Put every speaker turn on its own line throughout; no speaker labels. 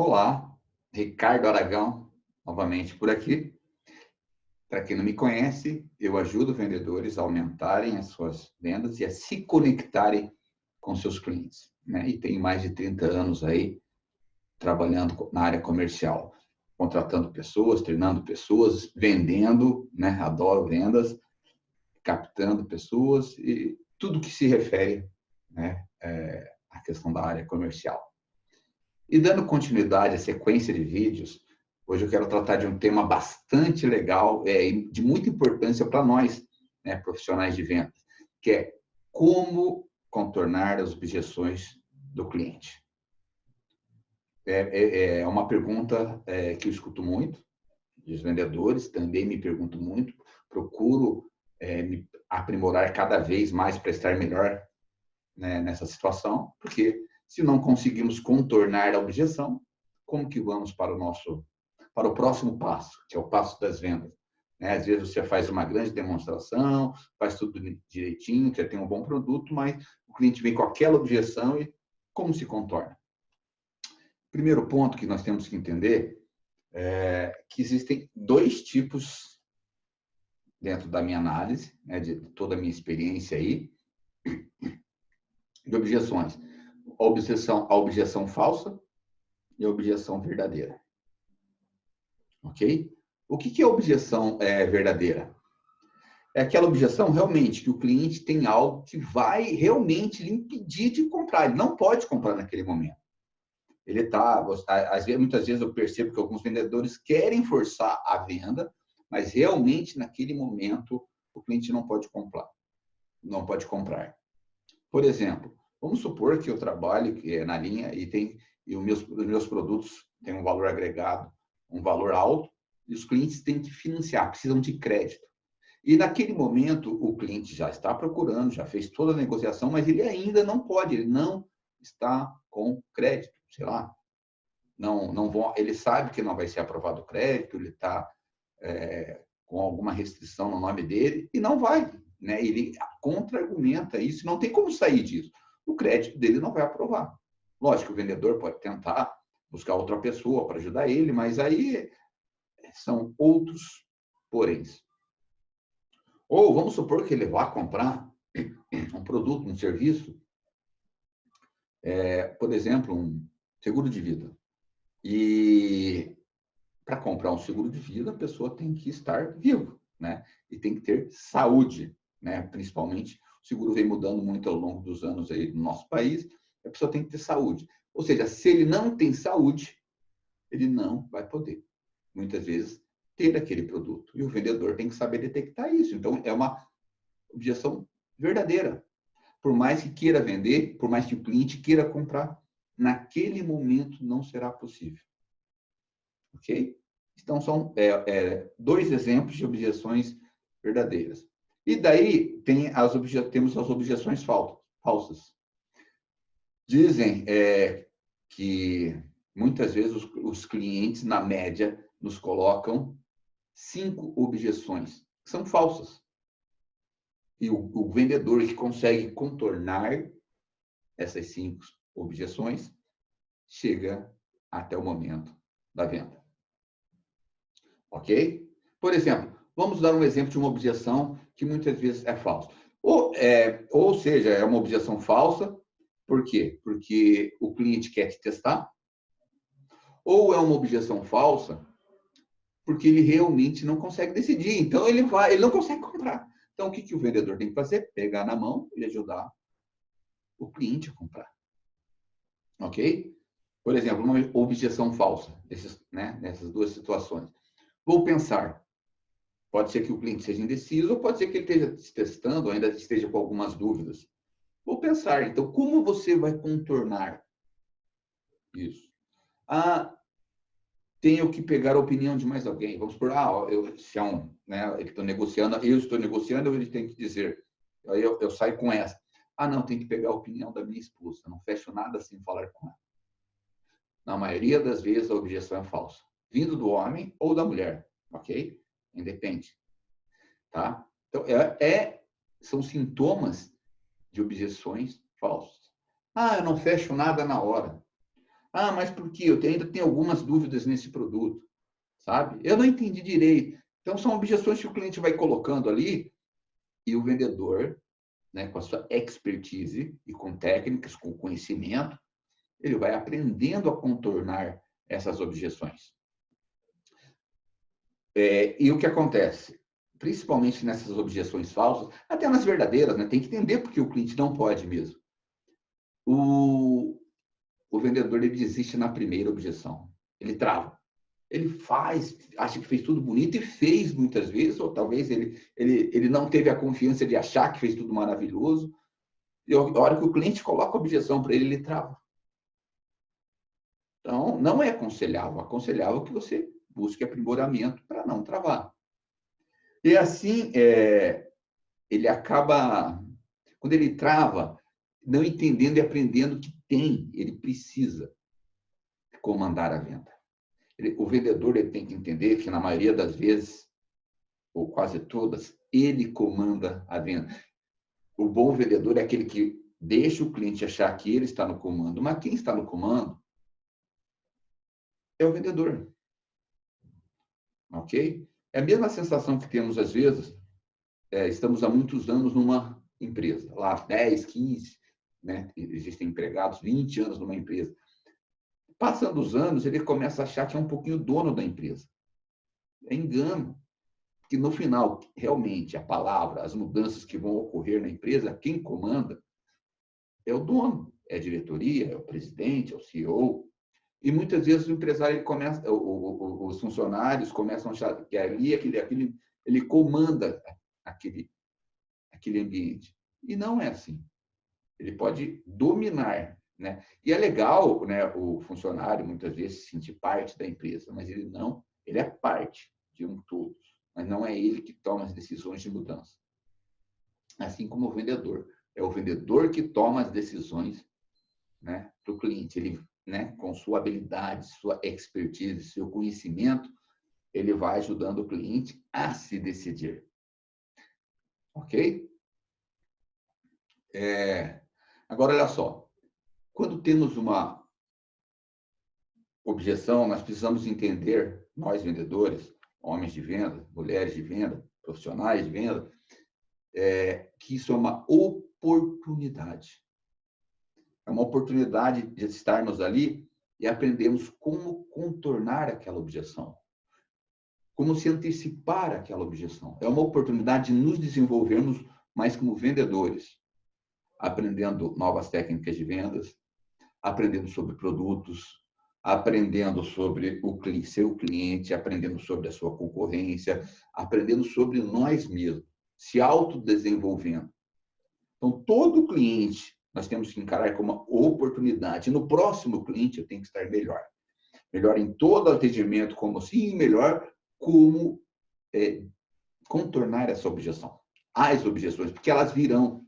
Olá, Ricardo Aragão, novamente por aqui. Para quem não me conhece, eu ajudo vendedores a aumentarem as suas vendas e a se conectarem com seus clientes, né? E tenho mais de 30 anos aí trabalhando na área comercial, contratando pessoas, treinando pessoas, vendendo, né? Adoro vendas, captando pessoas e tudo que se refere, né? À questão da área comercial. E dando continuidade à sequência de vídeos, hoje eu quero tratar de um tema bastante legal, de muita importância para nós, né, profissionais de vendas, que é como contornar as objeções do cliente. É uma pergunta que eu escuto muito dos vendedores, também me pergunto muito, procuro me aprimorar cada vez mais para estar melhor, né, nessa situação, porque se não conseguimos contornar a objeção, como que vamos para o próximo passo, que é o passo das vendas? Né? Às vezes você faz uma grande demonstração, faz tudo direitinho, você tem um bom produto, mas o cliente vem com aquela objeção e como se contorna? Primeiro ponto que nós temos que entender é que existem dois tipos dentro da minha análise, né, de toda a minha experiência aí, de objeções. A objeção falsa e a objeção verdadeira. Ok? O que é objeção verdadeira? É aquela objeção realmente que o cliente tem algo que vai realmente lhe impedir de comprar. Ele não pode comprar naquele momento. Ele está, muitas vezes eu percebo que alguns vendedores querem forçar a venda, mas realmente naquele momento o cliente não pode comprar. Não pode comprar. Por exemplo, vamos supor que eu trabalho na linha e os meus produtos têm um valor agregado, um valor alto, e os clientes têm que financiar, precisam de crédito. E naquele momento o cliente já está procurando, já fez toda a negociação, mas ele ainda não pode, ele não está com crédito, sei lá. Ele sabe que não vai ser aprovado o crédito, ele está com alguma restrição no nome dele e não vai, né? Ele contra-argumenta isso, não tem como sair disso. O crédito dele não vai aprovar. Lógico, o vendedor pode tentar buscar outra pessoa para ajudar ele, mas aí são outros poréns. Ou vamos supor que ele vá comprar um produto, um serviço, por exemplo, um seguro de vida. E para comprar um seguro de vida, a pessoa tem que estar viva, né? E tem que ter saúde, né? Principalmente, o seguro vem mudando muito ao longo dos anos aí no nosso país, a pessoa tem que ter saúde. Ou seja, se ele não tem saúde, ele não vai poder, muitas vezes, ter aquele produto. E o vendedor tem que saber detectar isso. Então, é uma objeção verdadeira. Por mais que queira vender, por mais que o cliente queira comprar, naquele momento não será possível. Ok? Então, são dois exemplos de objeções verdadeiras. E daí temos as objeções falsas. Dizem que muitas vezes os clientes, na média, nos colocam 5 objeções, que são falsas. E o vendedor que consegue contornar essas 5 objeções chega até o momento da venda. Ok? Por exemplo, vamos dar um exemplo de uma objeção que muitas vezes é falsa. Ou seja, é uma objeção falsa, por quê? Porque o cliente quer te testar, ou é uma objeção falsa porque ele realmente não consegue decidir, então ele não consegue comprar. Então, o que o vendedor tem que fazer? Pegar na mão e ajudar o cliente a comprar. Ok? Por exemplo, uma objeção falsa, nessas duas situações. Vou pensar. Pode ser que o cliente seja indeciso, ou pode ser que ele esteja se testando, ou ainda esteja com algumas dúvidas. Vou pensar, então, como você vai contornar isso? Tenho que pegar a opinião de mais alguém. Vamos por, se é ele está negociando, eu estou negociando, ele tem que dizer. Aí eu saio com essa. Não, tem que pegar a opinião da minha esposa. Não fecho nada sem falar com ela. Na maioria das vezes, a objeção é falsa. Vindo do homem ou da mulher, ok? Independe. Tá? Então, são sintomas de objeções falsas. Eu não fecho nada na hora. Ah, mas por quê? Ainda tenho algumas dúvidas nesse produto, sabe? Eu não entendi direito. Então, são objeções que o cliente vai colocando ali e o vendedor, né, com a sua expertise e com técnicas, com conhecimento, ele vai aprendendo a contornar essas objeções. E o que acontece? Principalmente nessas objeções falsas, até nas verdadeiras, né? Tem que entender porque o cliente não pode mesmo. O vendedor ele desiste na primeira objeção. Ele trava. Ele faz, acha que fez tudo bonito e fez muitas vezes, ou talvez ele não teve a confiança de achar que fez tudo maravilhoso. E a hora que o cliente coloca a objeção para ele, ele trava. Então, não é aconselhável. Aconselhável que você busque aprimoramento para não travar. E assim, ele acaba, quando ele trava, não entendendo e aprendendo que ele precisa comandar a venda. O vendedor ele tem que entender que, na maioria das vezes, ou quase todas, ele comanda a venda. O bom vendedor é aquele que deixa o cliente achar que ele está no comando, mas quem está no comando é o vendedor. Ok? É a mesma sensação que temos, às vezes, estamos há muitos anos numa empresa, lá 10, 15, né? Existem empregados 20 anos numa empresa. Passando os anos, ele começa a achar que é um pouquinho dono da empresa. É engano. Que no final, realmente, a palavra, as mudanças que vão ocorrer na empresa, quem comanda é o dono, é a diretoria, é o presidente, é o CEO. E muitas vezes o empresário ele começa, os funcionários começam a achar que ali ele comanda aquele ambiente. E não é assim. Ele pode dominar, né? E é legal, né, o funcionário muitas vezes se sentir parte da empresa, mas ele é parte de um todo, mas não é ele que toma as decisões de mudança. Assim como o vendedor, é o vendedor que toma as decisões, né, para o cliente. Ele, né, com sua habilidade, sua expertise, seu conhecimento, ele vai ajudando o cliente a se decidir. Ok? Agora, olha só. Quando temos uma objeção, nós precisamos entender, nós vendedores, homens de venda, mulheres de venda, profissionais de venda, que isso é uma oportunidade. É uma oportunidade de estarmos ali e aprendermos como contornar aquela objeção, como se antecipar àquela objeção. É uma oportunidade de nos desenvolvermos mais como vendedores, aprendendo novas técnicas de vendas, aprendendo sobre produtos, aprendendo sobre o seu cliente, aprendendo sobre a sua concorrência, aprendendo sobre nós mesmos, se autodesenvolvendo. Então, todo cliente nós temos que encarar como uma oportunidade. No próximo cliente, eu tenho que estar melhor. Melhor em todo atendimento, como sim, melhor como contornar essa objeção. As objeções, porque elas virão.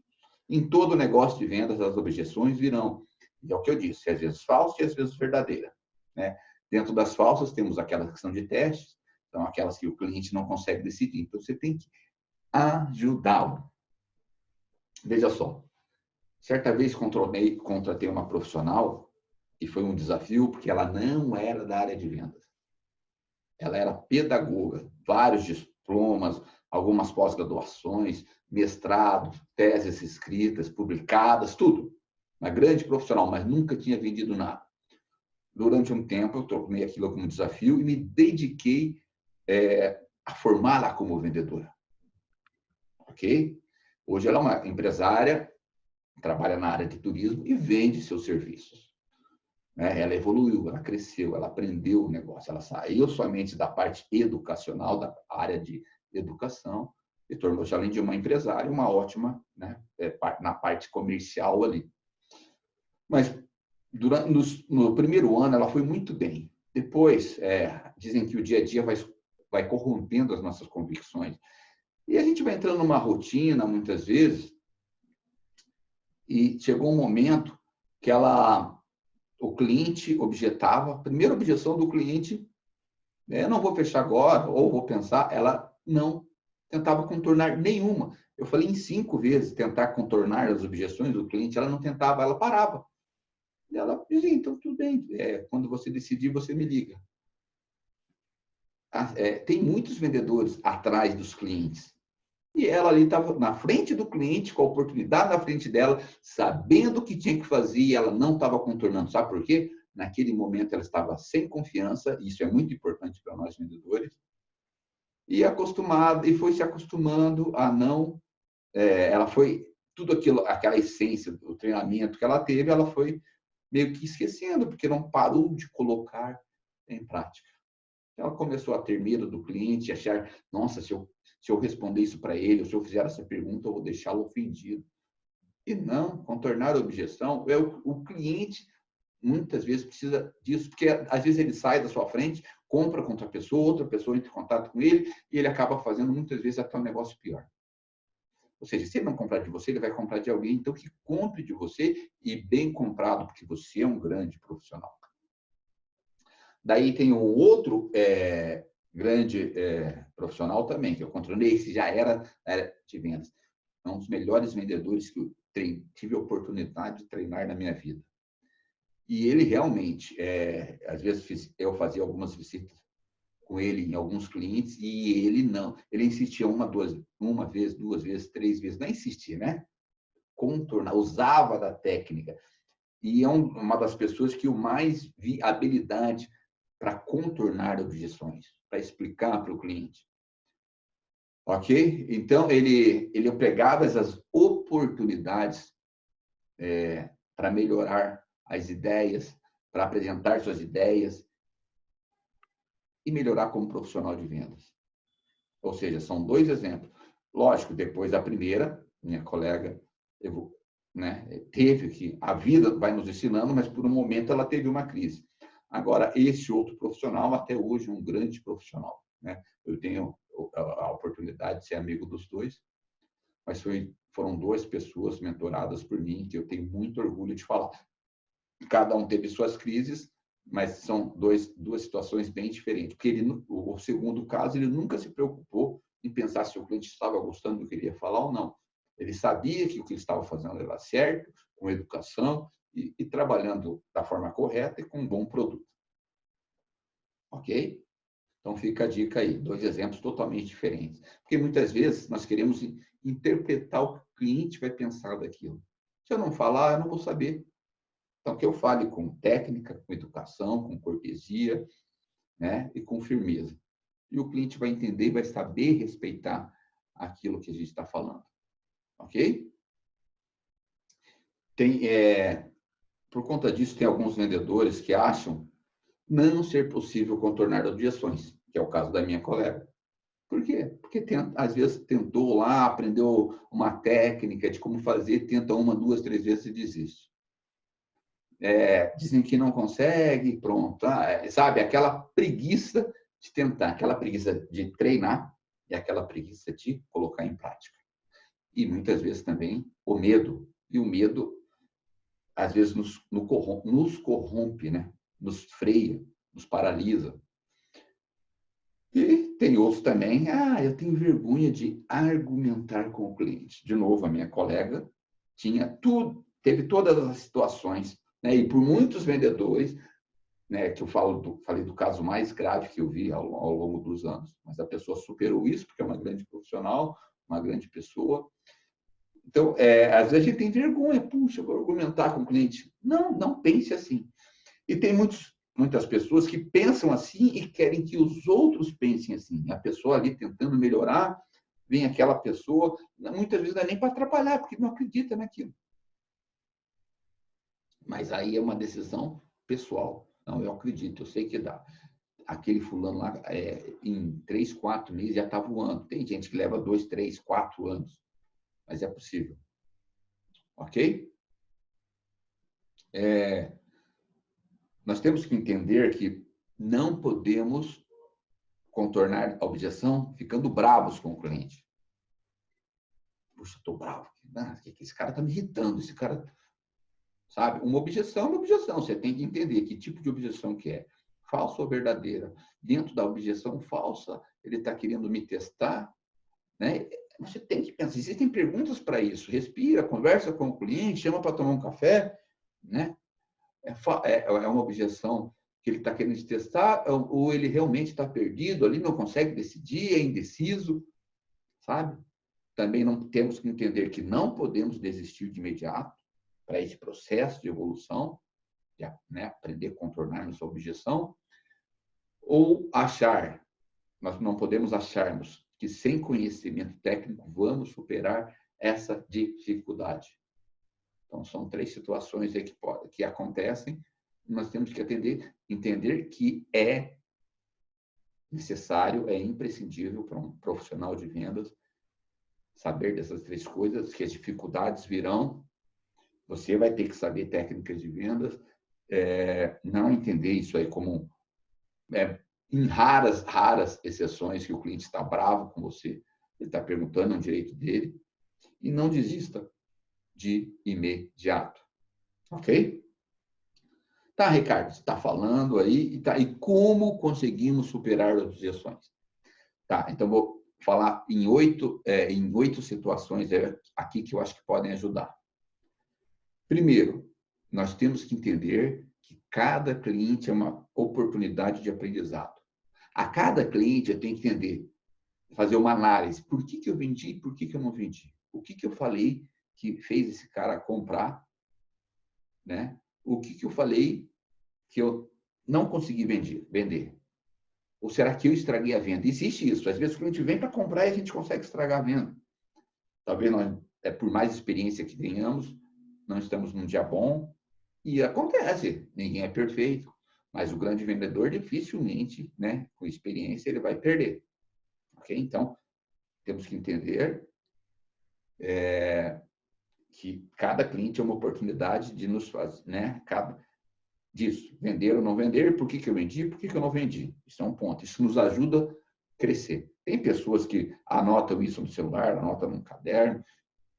Em todo negócio de vendas, as objeções virão. E é o que eu disse, às vezes falsa e às vezes verdadeira. Né? Dentro das falsas, temos aquelas que são de testes, são aquelas que o cliente não consegue decidir. Então, você tem que ajudá-lo. Veja só, certa vez contratei uma profissional e foi um desafio, porque ela não era da área de vendas. Ela era pedagoga, vários diplomas, algumas pós-graduações, mestrado, teses escritas, publicadas, tudo. Uma grande profissional, mas nunca tinha vendido nada. Durante um tempo, eu tomei aquilo como desafio e me dediquei a formá-la como vendedora. Ok? Hoje ela é uma empresária, trabalha na área de turismo e vende seus serviços. Ela evoluiu, ela cresceu, ela aprendeu o negócio, ela saiu somente da parte educacional, da área de educação, e tornou-se, além de uma empresária, uma ótima, né, na parte comercial ali. Mas no primeiro ano ela foi muito bem. Depois, dizem que o dia a dia vai corrompendo as nossas convicções. E a gente vai entrando numa rotina, muitas vezes, e chegou um momento que o cliente objetava, a primeira objeção do cliente, eu não vou fechar agora, ou vou pensar, ela não tentava contornar nenhuma. Eu falei em 5 vezes tentar contornar as objeções do cliente, ela não tentava, ela parava. E ela dizia, então tudo bem, quando você decidir, você me liga. Tem muitos vendedores atrás dos clientes. E ela ali estava na frente do cliente, com a oportunidade na frente dela, sabendo o que tinha que fazer, e ela não estava contornando. Sabe por quê? Naquele momento ela estava sem confiança, e isso é muito importante para nós vendedores, e acostumada, e foi se acostumando a não. Ela foi, tudo aquilo, aquela essência do treinamento que ela teve, ela foi meio que esquecendo, porque não parou de colocar em prática. Ela começou a ter medo do cliente, achar, nossa, se eu responder isso para ele, ou se eu fizer essa pergunta, eu vou deixá-lo ofendido. E não, contornar a objeção, o cliente muitas vezes precisa disso, porque às vezes ele sai da sua frente, compra com outra pessoa entra em contato com ele, e ele acaba fazendo muitas vezes até um negócio pior. Ou seja, se ele não comprar de você, ele vai comprar de alguém, então que compre de você e bem comprado, porque você é um grande profissional. Daí tem um outro grande profissional também, que eu controlei, esse já era na área de vendas. É um dos melhores vendedores que eu tive a oportunidade de treinar na minha vida. E ele realmente, às vezes eu fazia algumas visitas com ele em alguns clientes e ele não. Ele insistia uma vez, duas vezes, três vezes, não insistia, né? Contornar, usava da técnica. E é uma das pessoas que eu mais vi habilidade para contornar objeções, para explicar para o cliente. Ok? Então, ele pegava essas oportunidades para melhorar as ideias, para apresentar suas ideias e melhorar como profissional de vendas. Ou seja, são dois exemplos. Lógico, depois da primeira, minha colega teve que... A vida vai nos ensinando, mas por um momento ela teve uma crise. Agora, esse outro profissional, até hoje, um grande profissional. Né? Eu tenho a oportunidade de ser amigo dos dois, mas foram duas pessoas mentoradas por mim, que eu tenho muito orgulho de falar. Cada um teve suas crises, mas são duas situações bem diferentes. Porque o segundo caso, ele nunca se preocupou em pensar se o cliente estava gostando do que ele ia falar ou não. Ele sabia que o que ele estava fazendo era certo, com educação e trabalhando da forma correta e com um bom produto. Ok? Então, fica a dica aí. Dois exemplos totalmente diferentes. Porque muitas vezes nós queremos interpretar o que o cliente vai pensar daquilo. Se eu não falar, eu não vou saber. Então, que eu fale com técnica, com educação, com cortesia, né? E com firmeza. E o cliente vai entender e vai saber respeitar aquilo que a gente está falando. Ok? Por conta disso, tem alguns vendedores que acham não ser possível contornar objeções, que é o caso da minha colega. Por quê? Porque às vezes tentou lá, aprendeu uma técnica de como fazer, tenta uma, duas, três vezes e desiste. Dizem que não consegue, pronto. Sabe, aquela preguiça de tentar, aquela preguiça de treinar e aquela preguiça de colocar em prática. E muitas vezes também o medo. E o medo, às vezes, nos corrompe, né? Nos freia, nos paralisa. E tem outros também, eu tenho vergonha de argumentar com o cliente. De novo, a minha colega teve todas as situações, né? E por muitos vendedores, né, que eu falei do caso mais grave que eu vi ao longo dos anos, mas a pessoa superou isso porque é uma grande profissional, uma grande pessoa. Então, às vezes a gente tem vergonha, puxa, eu vou argumentar com o cliente. Não, não pense assim. E tem muitas pessoas que pensam assim e querem que os outros pensem assim. A pessoa ali tentando melhorar, vem aquela pessoa, muitas vezes não é nem para atrapalhar, porque não acredita naquilo. Mas aí é uma decisão pessoal. Não, eu acredito, eu sei que dá. Aquele fulano lá, em 3, 4 meses já está voando. Tem gente que leva 2, 3, 4 anos. Mas é possível. Ok? Nós temos que entender que não podemos contornar a objeção ficando bravos com o cliente. Puxa, estou bravo. Esse cara está me irritando. Esse cara, sabe? Uma objeção é uma objeção. Você tem que entender que tipo de objeção que é. Falsa ou verdadeira. Dentro da objeção falsa, ele está querendo me testar, né? Você tem que pensar. Existem perguntas para isso. Respira, conversa com o cliente, chama para tomar um café, né? É uma objeção que ele está querendo testar, ou ele realmente está perdido ali, não consegue decidir, é indeciso, sabe? Também não temos que entender que não podemos desistir de imediato para esse processo de evolução, de, né, aprender a contornar nossa objeção, ou achar, nós não podemos acharmos que sem conhecimento técnico vamos superar essa dificuldade. Então, são 3 situações aí que acontecem, e nós temos que entender que é necessário, é imprescindível para um profissional de vendas saber dessas 3 coisas, que as dificuldades virão, você vai ter que saber técnicas de vendas, não entender isso aí como em raras exceções que o cliente está bravo com você, ele está perguntando, é um direito dele, e não desista de imediato. Ok? Tá, Ricardo, você está falando aí, e como conseguimos superar as objeções? Tá, então vou falar em 8 situações aqui que eu acho que podem ajudar. Primeiro, nós temos que entender que cada cliente é uma oportunidade de aprendizado. A cada cliente eu tenho que entender, fazer uma análise. Por que eu vendi e por que eu não vendi? O que eu falei que fez esse cara comprar? Né? O que eu falei que eu não consegui vender? Ou será que eu estraguei a venda? Existe isso. Às vezes o cliente vem para comprar e a gente consegue estragar a venda. Talvez nós, por mais experiência que tenhamos, não estamos num dia bom. E acontece. Ninguém é perfeito. Mas o grande vendedor, dificilmente, né, com experiência, ele vai perder. Ok? Então, temos que entender que cada cliente é uma oportunidade de nos fazer, né? Disso, vender ou não vender, por que eu vendi, por que eu não vendi. Isso é um ponto. Isso nos ajuda a crescer. Tem pessoas que anotam isso no celular, anotam no caderno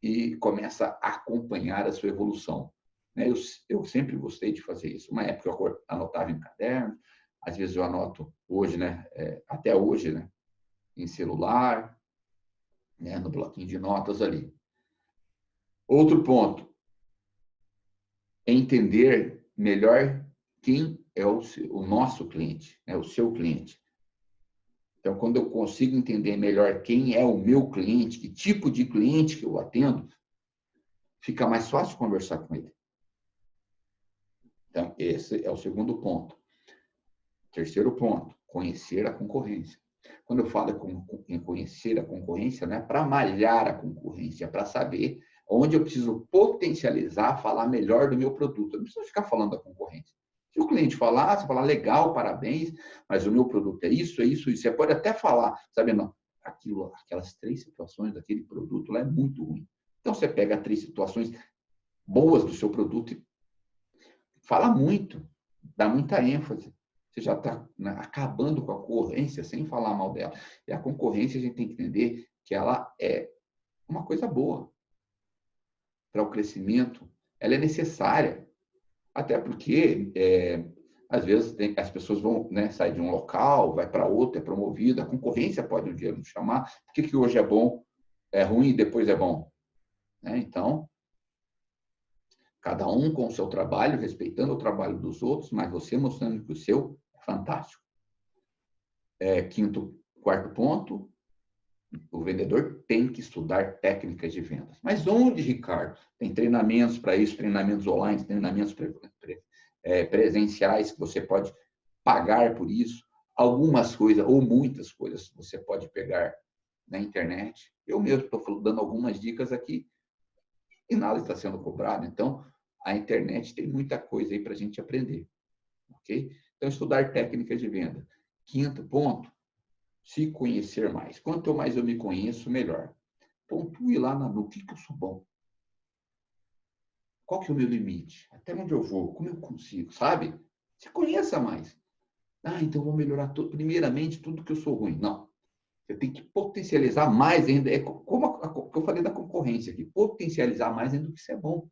e começa a acompanhar a sua evolução. Eu sempre gostei de fazer isso. Uma época eu anotava em caderno, às vezes eu anoto hoje, né? Até hoje, né? Em celular, né? No bloquinho de notas ali. Outro ponto é entender melhor quem é o nosso cliente, né? O seu cliente. Então, quando eu consigo entender melhor quem é o meu cliente, que tipo de cliente que eu atendo, fica mais fácil conversar com ele. Então, esse é o segundo ponto. Terceiro ponto, conhecer a concorrência. Quando eu falo em conhecer a concorrência, não é para malhar a concorrência, é para saber onde eu preciso potencializar, falar melhor do meu produto. Eu não preciso ficar falando da concorrência. Se o cliente falar, você falar, legal, parabéns, mas o meu produto é isso, é isso, isso. Você pode até falar, sabe, não, aquelas 3 situações daquele produto lá é muito ruim. Então, você pega 3 situações boas do seu produto e fala muito, dá muita ênfase. Você já está, né, acabando com a concorrência sem falar mal dela. E a concorrência, a gente tem que entender que ela é uma coisa boa para o crescimento. Ela é necessária. Até porque, às vezes, as pessoas vão, né, sair de um local, vai para outro, é promovido. A concorrência pode um dia nos chamar. Por que hoje é bom, é ruim e depois é bom? Né? Então, cada um com o seu trabalho, respeitando o trabalho dos outros, mas você mostrando que o seu é fantástico. Quarto ponto, o vendedor tem que estudar técnicas de vendas. Mas onde, Ricardo? Tem treinamentos para isso, treinamentos online, treinamentos presenciais que você pode pagar por isso. Algumas coisas, ou muitas coisas, você pode pegar na internet. Eu mesmo estou dando algumas dicas aqui e nada está sendo cobrado. Então, a internet tem muita coisa aí para a gente aprender. Ok? Então, estudar técnicas de venda. Quinto ponto, se conhecer mais. Quanto mais eu me conheço, melhor. Pontue lá no que eu sou bom. Qual que é o meu limite? Até onde eu vou? Como eu consigo? Sabe? Se conheça mais. Então eu vou melhorar primeiramente tudo que eu sou ruim. Não. Você tem que potencializar mais ainda. É como eu falei da concorrência aqui. Potencializar mais ainda do que você é bom.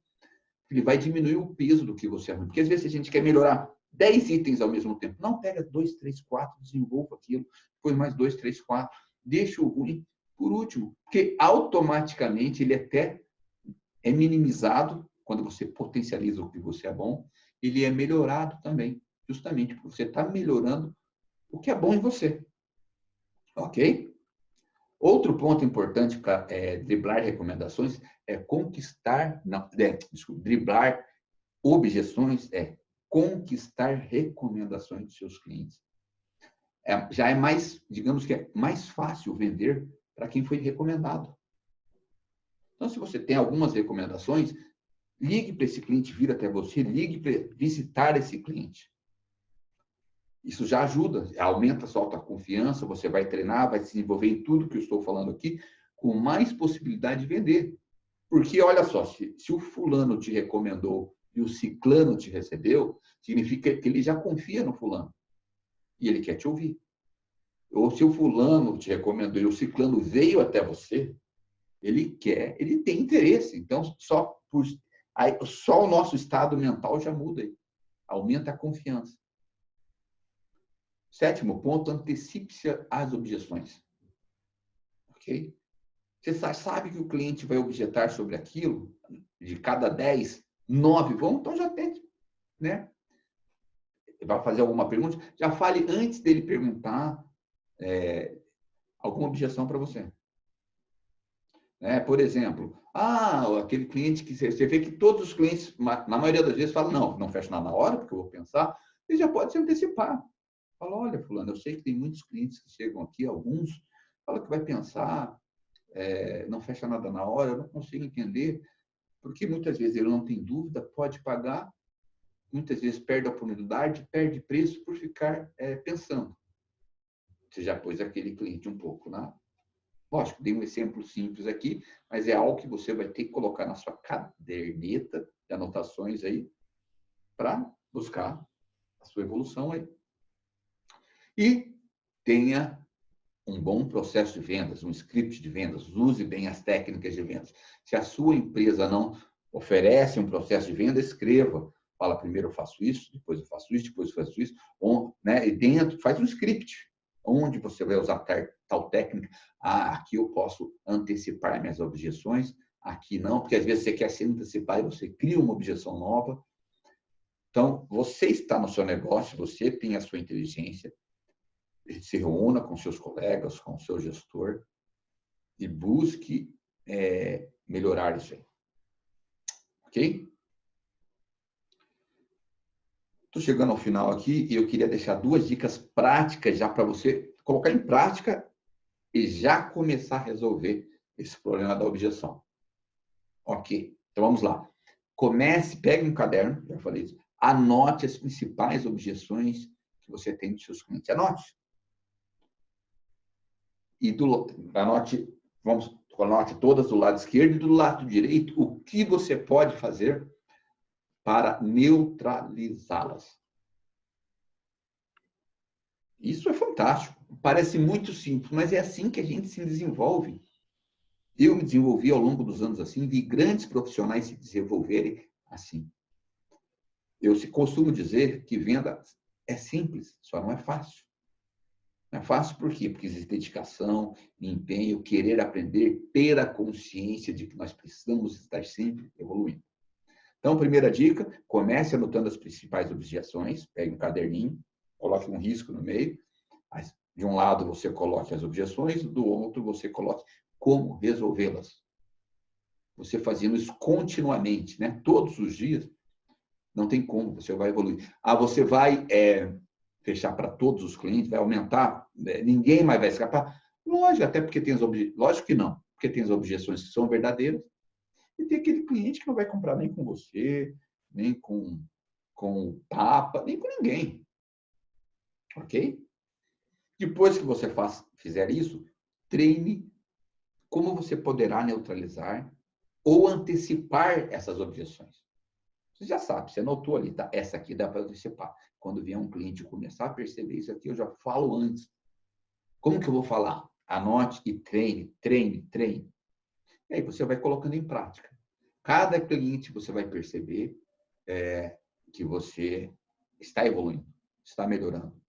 Ele vai diminuir o peso do que você é ruim. Porque às vezes a gente quer melhorar 10 itens ao mesmo tempo. Não, pega 2, 3, 4, desenvolva aquilo. Depois mais 2, 3, 4. Deixa o ruim por último. Porque automaticamente ele até é minimizado quando você potencializa o que você é bom ele é melhorado também, justamente porque você está melhorando o que é bom em você. Ok? Outro ponto importante para driblar recomendações é conquistar, não, desculpa, driblar objeções é conquistar recomendações dos seus clientes. Já é mais, digamos que é mais fácil vender para quem foi recomendado. Então, se você tem algumas recomendações, ligue para esse cliente vir até você, ligue para visitar esse cliente. Isso já ajuda, aumenta a sua autoconfiança, você vai treinar, vai se desenvolver em tudo que eu estou falando aqui, com mais possibilidade de vender. Porque, olha só, se o fulano te recomendou e o ciclano te recebeu, significa que ele já confia no fulano e ele quer te ouvir. Ou se o fulano te recomendou e o ciclano veio até você, ele tem interesse. Então, só o nosso estado mental já muda, aumenta a confiança. Sétimo ponto, antecipe-se às objeções. Ok? Você sabe que o cliente vai objetar sobre aquilo, de cada 10, 9 vão, então já tem, né? Vai fazer alguma pergunta, já fale antes dele perguntar alguma objeção para você. Por exemplo, aquele cliente que você vê que todos os clientes, na maioria das vezes, falam, não fecha nada na hora, porque eu vou pensar, você já pode se antecipar. Fala, olha, fulano, eu sei que tem muitos clientes que chegam aqui, alguns, fala que vai pensar, não fecha nada na hora, eu não consigo entender, porque muitas vezes ele não tem dúvida, pode pagar, muitas vezes perde a oportunidade, perde preço por ficar pensando. Você já pôs aquele cliente um pouco, né? Lógico, dei um exemplo simples aqui, mas é algo que você vai ter que colocar na sua caderneta de anotações aí para buscar a sua evolução aí. E tenha um bom processo de vendas, um script de vendas, use bem as técnicas de vendas. Se a sua empresa não oferece um processo de venda, escreva. Fala, primeiro eu faço isso, depois eu faço isso, depois eu faço isso. E dentro, faz um script, onde você vai usar tal técnica. Aqui eu posso antecipar minhas objeções, aqui não, porque às vezes você quer se antecipar e você cria uma objeção nova. Então, você está no seu negócio, você tem a sua inteligência, se reúna com seus colegas, com o seu gestor e busque melhorar isso aí. Ok? Estou chegando ao final aqui e eu queria deixar 2 dicas práticas já para você colocar em prática e já começar a resolver esse problema da objeção. Ok, então vamos lá. Pegue um caderno, já falei isso, anote as principais objeções que você tem dos seus clientes. Anote. Anote todas do lado esquerdo e do lado direito o que você pode fazer para neutralizá-las. Isso é fantástico. Parece muito simples, mas é assim que a gente se desenvolve. Eu me desenvolvi ao longo dos anos assim, vi grandes profissionais se desenvolverem assim. Eu costumo dizer que venda é simples, só não é fácil. Não é fácil por quê? Porque existe dedicação, empenho, querer aprender, ter a consciência de que nós precisamos estar sempre evoluindo. Então, primeira dica, comece anotando as principais objeções, pegue um caderninho, coloque um risco no meio. De um lado você coloque as objeções, do outro você coloque como resolvê-las. Você fazendo isso continuamente, né? Todos os dias, não tem como, você vai evoluir. Você vai fechar para todos os clientes, vai aumentar, ninguém mais vai escapar. Lógico, até porque tem lógico que não, porque tem as objeções que são verdadeiras e tem aquele cliente que não vai comprar nem com você, nem com o Papa, nem com ninguém. Ok? Depois que você fizer isso, treine como você poderá neutralizar ou antecipar essas objeções. Você já sabe, você anotou ali, tá? Essa aqui dá para antecipar. Quando vier um cliente começar a perceber isso aqui, eu já falo antes. Como que eu vou falar? Anote e treine, treine, treine. E aí você vai colocando em prática. Cada cliente você vai perceber que você está evoluindo, está melhorando.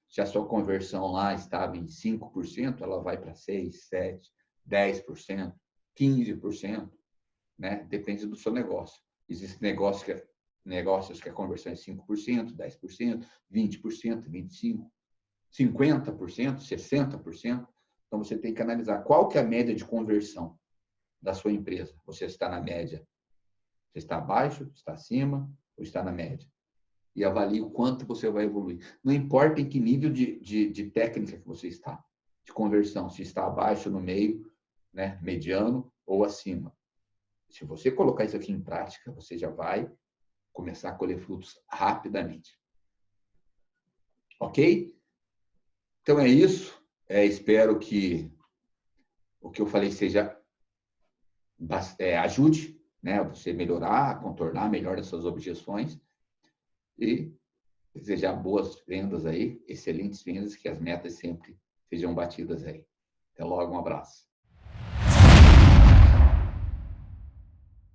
Se a sua conversão lá estava em 5%, ela vai para 6%, 7%, 10%, 15%, né? Depende do seu negócio. Existe negócio que negócios que a conversão é 5%, 10%, 20%, 25%, 50%, 60%. Então, você tem que analisar qual que é a média de conversão da sua empresa. Você está na média? Você está abaixo, está acima ou está na média? E avalie o quanto você vai evoluir. Não importa em que nível de técnica que você está, de conversão, se está abaixo, no meio, né, mediano ou acima. Se você colocar isso aqui em prática, você já vai começar a colher frutos rapidamente. Ok? Então é isso. Espero que o que eu falei ajude, né, você melhorar, contornar melhor as suas objeções e desejar boas vendas aí, excelentes vendas, que as metas sempre sejam batidas aí. Até logo, um abraço.